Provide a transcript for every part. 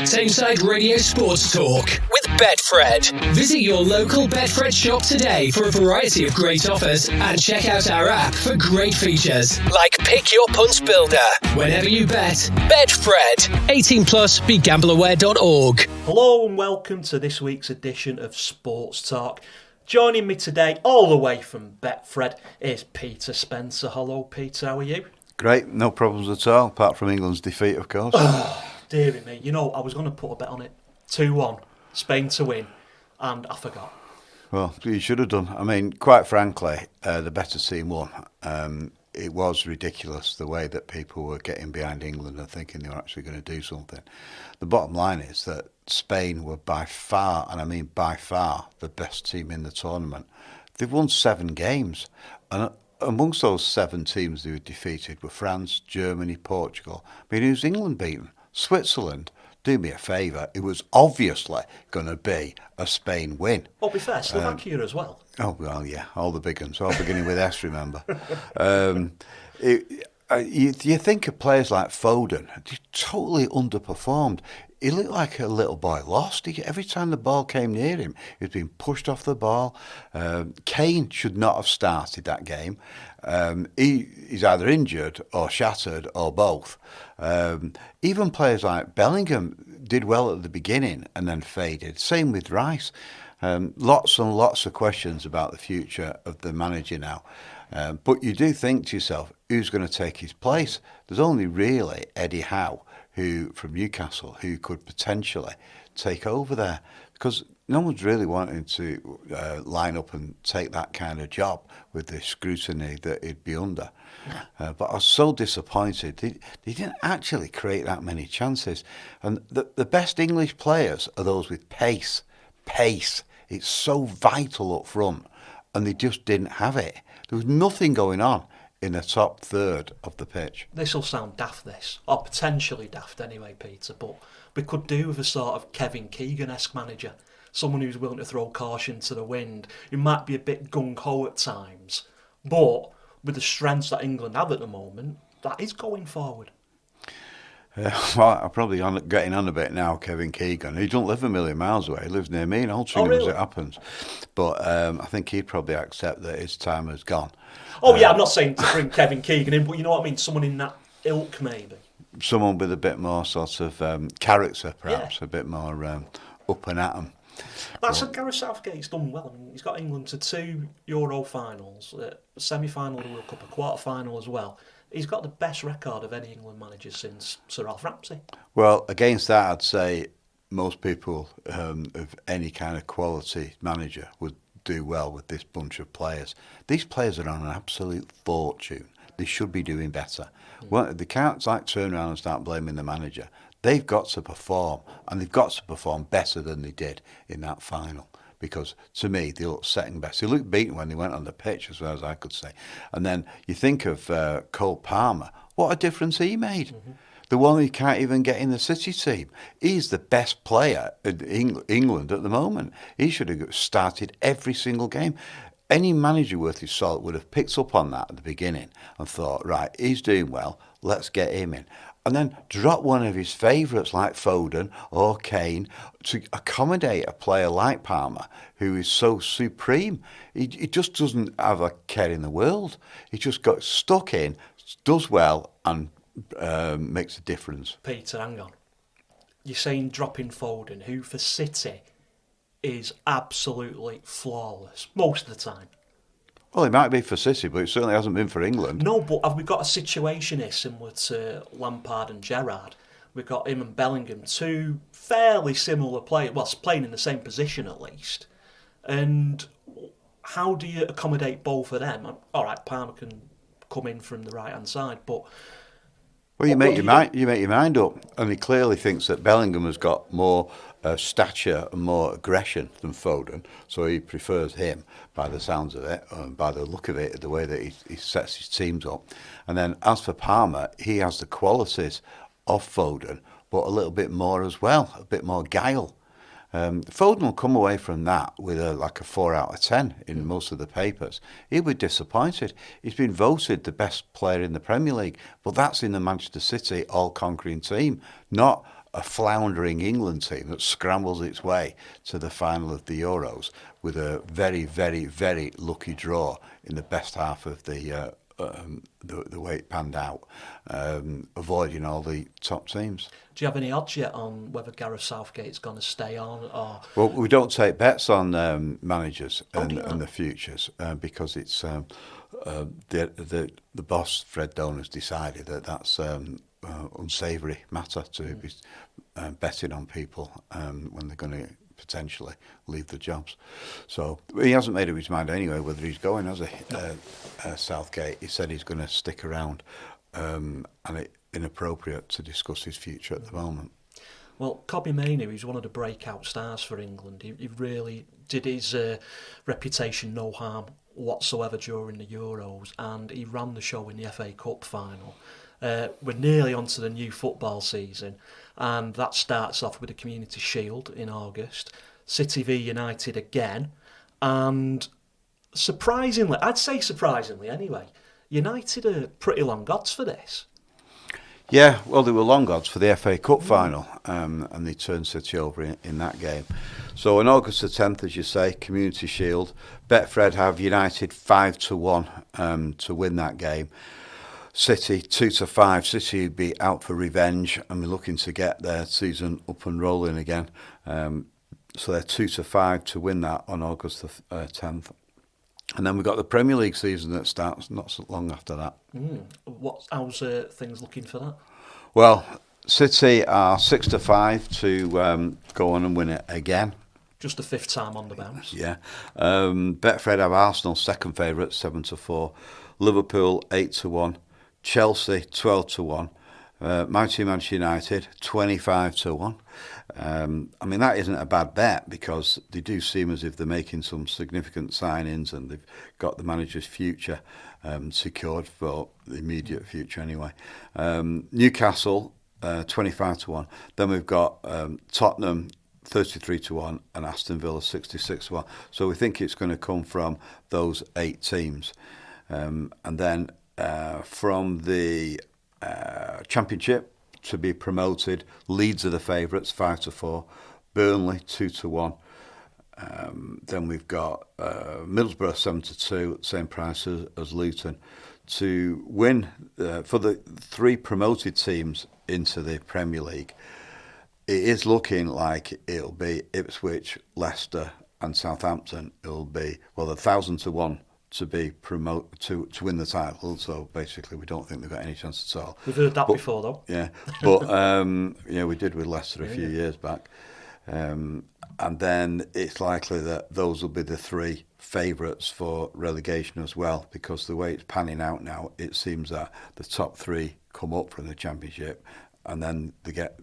Tameside Radio Sports Talk with Betfred. Visit your local Betfred shop today for a variety of great offers and check out our app for great features like Pick Your Punt Builder. Whenever you bet, Betfred. 18 plus, begambleaware.org. Hello and welcome to this week's edition of Sports Talk. Joining me today, all the way from Betfred, is Peter Spencer. Hello, Peter. How are you? Great, no problems at all, apart from England's defeat, of course. Deary me. You know, I was going to put a bet on it. 2-1, Spain to win, and I forgot. Well, you should have done. I mean, quite frankly, the better team won. It was ridiculous the way that people were getting behind England and thinking they were actually going to do something. The bottom line is that Spain were by far, and I mean by far, the best team in the tournament. They've won 7 games, and amongst those 7 teams they were defeated were France, Germany, Portugal. I mean, who's England beaten? Switzerland. Do me a favour, it was obviously going to be a Spain win. Well, to be fair, Slovakia as well. Oh, well, yeah, all the big ones, all beginning with S, remember. You think of players like Foden, he totally underperformed. He looked like a little boy lost. Every time the ball came near him, he was being pushed off the ball. Kane should not have started that game. He's either injured or shattered or both. Even players like Bellingham did well at the beginning and then faded. Same with Rice. Lots and lots of questions about the future of the manager now. But you do think to yourself, who's going to take his place? There's only really Eddie Howe, who from Newcastle, who could potentially take over there, because no one's really wanting to line up and take that kind of job with the scrutiny that he'd be under. But I was so disappointed. They didn't actually create that many chances. And the best English players are those with pace. Pace. It's so vital up front. And they just didn't have it. There was nothing going on in the top third of the pitch. This will sound daft, or potentially daft anyway, Peter, but we could do with a sort of Kevin Keegan-esque manager, someone who's willing to throw caution to the wind, who might be a bit gung-ho at times, but with the strengths that England have at the moment, that is going forward. Well, I'm probably getting on a bit now, Kevin Keegan. He don't live a million miles away. He lives near me in Altrincham, really? As it happens. But I think he'd probably accept that his time has gone. Oh, yeah, I'm not saying to bring Kevin Keegan in, but you know what I mean? Someone in that ilk, maybe. Someone with a bit more sort of character, perhaps, a bit more up and at 'em. That's what Gareth Southgate's done well. I mean, he's got England to 2 Euro finals, a semi-final of the World Cup, a quarter-final as well. He's got the best record of any England manager since Sir Alf Ramsey. Well, against that, I'd say most people of any kind of quality manager would do well with this bunch of players. These players are on an absolute fortune. They should be doing better. Well, they can't turn around and start blaming the manager. They've got to perform, and they've got to perform better than they did in that final. Because, to me, they looked second best. They looked beaten when they went on the pitch, as well as I could say. And then you think of Cole Palmer. What a difference he made. Mm-hmm. The one who can't even get in the City team. He's the best player in England at the moment. He should have started every single game. Any manager worth his salt would have picked up on that at the beginning and thought, right, he's doing well, let's get him in. And then drop one of his favourites like Foden or Kane to accommodate a player like Palmer, who is so supreme. He just doesn't have a care in the world. He just got stuck in, does well, and makes a difference. Peter, hang on. You're saying dropping Foden, who for City is absolutely flawless most of the time. Well, it might be for City, but it certainly hasn't been for England. No, but have we got a situation here similar to Lampard and Gerrard? We've got him and Bellingham, 2 fairly similar players, well, playing in the same position at least. And how do you accommodate both of them? All right, Palmer can come in from the right-hand side, but... Well, you make your mind up, and he clearly thinks that Bellingham has got more stature and more aggression than Foden, so he prefers him by the sounds of it, by the look of it, the way that he sets his teams up. And then as for Palmer, he has the qualities of Foden, but a little bit more as well, a bit more guile. Foden will come away from that with a 4 out of 10 in most of the papers. He'll be disappointed. He's been voted the best player in the Premier League, but that's in the Manchester City all-conquering team, not a floundering England team that scrambles its way to the final of the Euros with a very, very, very lucky draw in the best half of the way it panned out, avoiding all the top teams. Do you have any odds yet on whether Gareth Southgate's going to stay on? Or Well, we don't take bets on managers and the futures because it's the boss, Fred Doan, has decided that that's unsavoury matter to be betting on people when they're going to potentially leave the jobs. So he hasn't made up his mind anyway whether he's going, has he? Southgate. He said he's going to stick around, and it's inappropriate to discuss his future at the moment. Well, Kobbie Mainoo, he's one of the breakout stars for England. He really did his reputation no harm whatsoever during the Euros, and he ran the show in the FA Cup final. We're nearly onto the new football season, and that starts off with the Community Shield in August, City v United again, and surprisingly, I'd say surprisingly anyway, United are pretty long odds for this. Yeah, well, they were long odds for the FA Cup final, and they turned City over in that game. So on August the 10th, as you say, Community Shield, Betfred have United 5-1 to win that game. City 2-5. City would be out for revenge and be looking to get their season up and rolling again. So they're 2-5 to win that on August the 10th. And then we've got the Premier League season that starts not so long after that. How's things looking for that? Well, City are 6-5 to go on and win it again. Just the fifth time on the bounce. Yeah. Betfred have Arsenal second favourite, 7-4. Liverpool 8-1. Chelsea 12-1. Manchester United 25-1. I mean, that isn't a bad bet because they do seem as if they're making some significant signings and they've got the manager's future secured for the immediate future anyway. Newcastle 25-1. Then we've got Tottenham 33-1 and Aston Villa 66-1. So we think it's going to come from those 8 teams. And then from the Championship to be promoted, Leeds are the favourites 5-4, Burnley 2-1. Then we've got Middlesbrough 7-2, same price as Luton. To win for the 3 promoted teams into the Premier League, it is looking like it'll be Ipswich, Leicester, and Southampton. It'll be 1,000-1 to be to win the title. So basically, we don't think they've got any chance at all. We've heard that before, though. Yeah, but we did with Leicester a few years back, and then it's likely that those will be the 3 favourites for relegation as well, because the way it's panning out now, it seems that the top 3 come up from the Championship, and then they get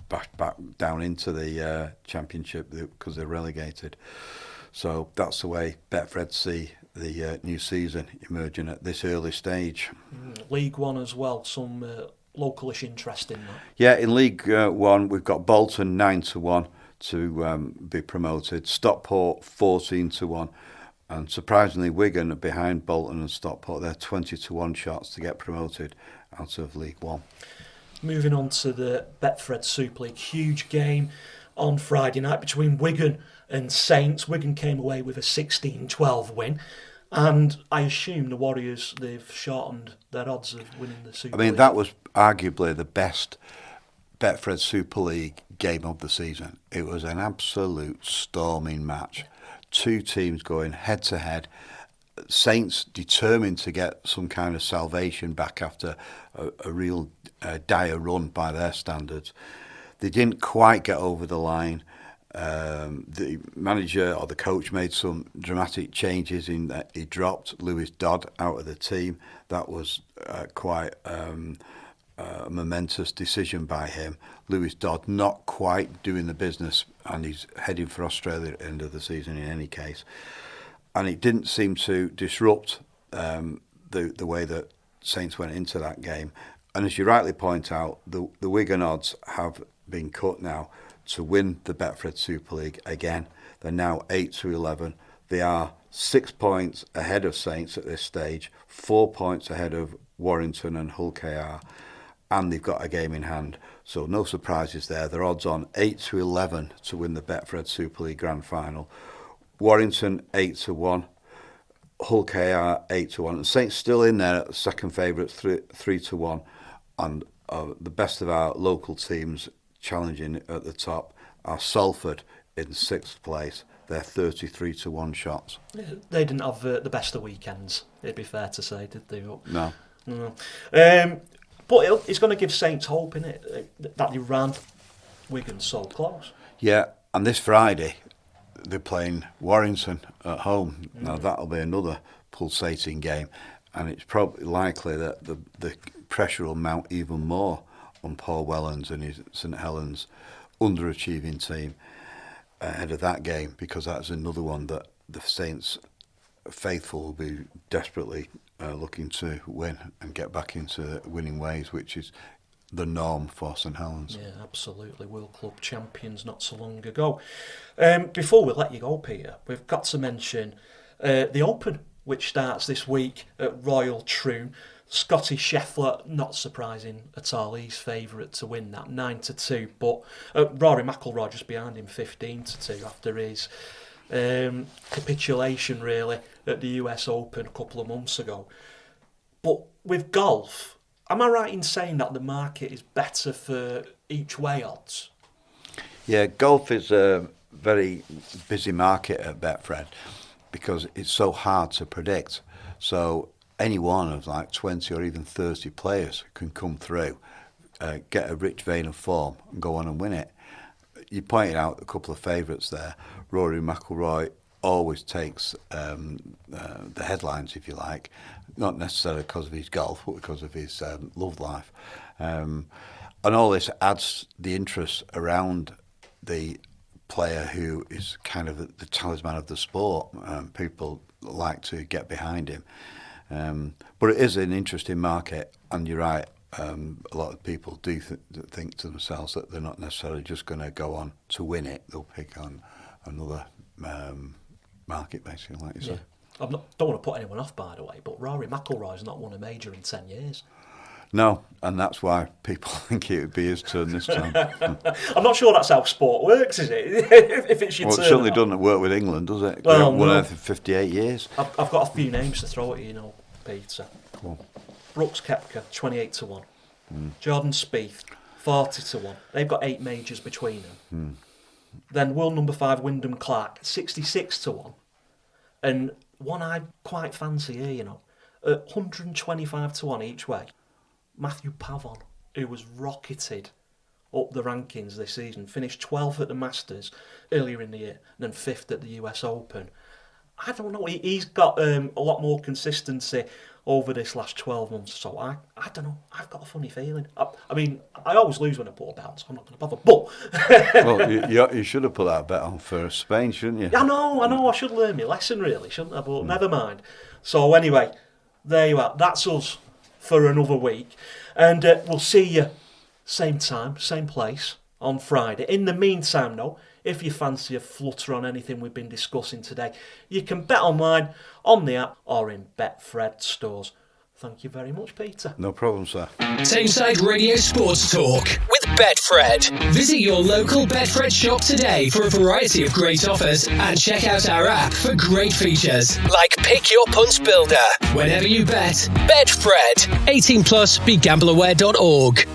back down into the Championship because they're relegated. So that's the way Betfred see the new season emerging at this early stage. League One as well, some localish interest in that. Yeah, in League One we've got Bolton 9-1 to be promoted, Stockport 14-1, and surprisingly Wigan are behind Bolton and Stockport. They're 20-1 shots to get promoted out of League One. Moving on to the Betfred Super League, huge game on Friday night between Wigan and Saints. Wigan came away with a 16-12 win, and I assume the Warriors, they've shortened their odds of winning the Super League. I mean, that was arguably the best Betfred Super League game of the season. It was an absolute storming match. 2 teams going head to head. Saints determined to get some kind of salvation back after a real dire run by their standards. They didn't quite get over the line. The manager or the coach made some dramatic changes in that he dropped Lewis Dodd out of the team. That was quite a momentous decision by him. Lewis Dodd not quite doing the business, and he's heading for Australia at the end of the season in any case. And it didn't seem to disrupt the way that Saints went into that game. And as you rightly point out, the Wigan odds have been cut now to win the Betfred Super League again. They're now 8-11. They are 6 points ahead of Saints at this stage, 4 points ahead of Warrington and Hull KR. and they've got a game in hand. So no surprises there. They're odds on 8-11 to win the Betfred Super League Grand Final. Warrington 8-1. Hull KR 8-1. And Saints still in there at the second favourite, 3-1. And the best of our local teams challenging at the top are Salford in sixth place. They're 33-1 shots. They didn't have the best of weekends, it'd be fair to say, did they? No. But it's going to give Saints hope, innit, that they ran Wigan so close. Yeah, and this Friday they're playing Warrington at home. Now that'll be another pulsating game, and it's probably likely that the pressure will mount even more on Paul Wellens and his St Helens underachieving team ahead of that game, because that's another one that the Saints faithful will be desperately looking to win and get back into winning ways, which is the norm for St Helens. Yeah, absolutely. World Club champions not so long ago. Before we let you go, Peter, we've got to mention the Open, which starts this week at Royal Troon. Scotty Scheffler, not surprising at all. He's favourite to win that, 9-2. But Rory McIlroy just behind him, 15-2 after his capitulation, really, at the US Open a couple of months ago. But with golf, am I right in saying that the market is better for each way odds? Yeah, golf is a very busy market at Betfred because it's so hard to predict. So any one of like 20 or even 30 players can come through, get a rich vein of form and go on and win it. You pointed out a couple of favourites there. Rory McIlroy always takes the headlines, if you like, not necessarily because of his golf, but because of his love life. And all this adds the interest around the player who is kind of the talisman of the sport. People like to get behind him. But it is an interesting market, and you're right, a lot of people do think to themselves that they're not necessarily just going to go on to win it. They'll pick on another market, basically, like you said. I don't want to put anyone off, by the way, but Rory McIlroy's not won a major in 10 years. No, and that's why people think it would be his turn this time. I'm not sure that's how sport works, is it? If it's your turn. Well, it certainly doesn't work with England, does it? Well, Won no. it for 58 years. I've got a few names to throw at you, Peter. Cool. Brooks Koepka, 28-1. Jordan Spieth, 40-1. They've got 8 majors between them. Then world number 5, Wyndham Clark, 66-1. And one I quite fancy here, at 125-1 each way, Matthew Pavon, who was rocketed up the rankings this season, finished 12th at the Masters earlier in the year, and then 5th at the US Open. I don't know, he's got a lot more consistency over this last 12 months, so I don't know, I've got a funny feeling. I mean, I always lose when I put a bet on, so I'm not going to bother, but... Well, you should have put that bet on for Spain, shouldn't you? I know, I should learn my lesson, really, shouldn't I? But never mind. So anyway, there you are, that's us for another week, and we'll see you same time, same place on Friday. In the meantime, though, if you fancy a flutter on anything we've been discussing today, you can bet online, on the app, or in Betfred stores. Thank you very much, Peter. No problem, sir. Tameside Radio Sports Talk with Betfred. Visit your local Betfred shop today for a variety of great offers, and check out our app for great features like Pick Your Punts Builder. Whenever you bet, Betfred. 18+, begambleaware.org.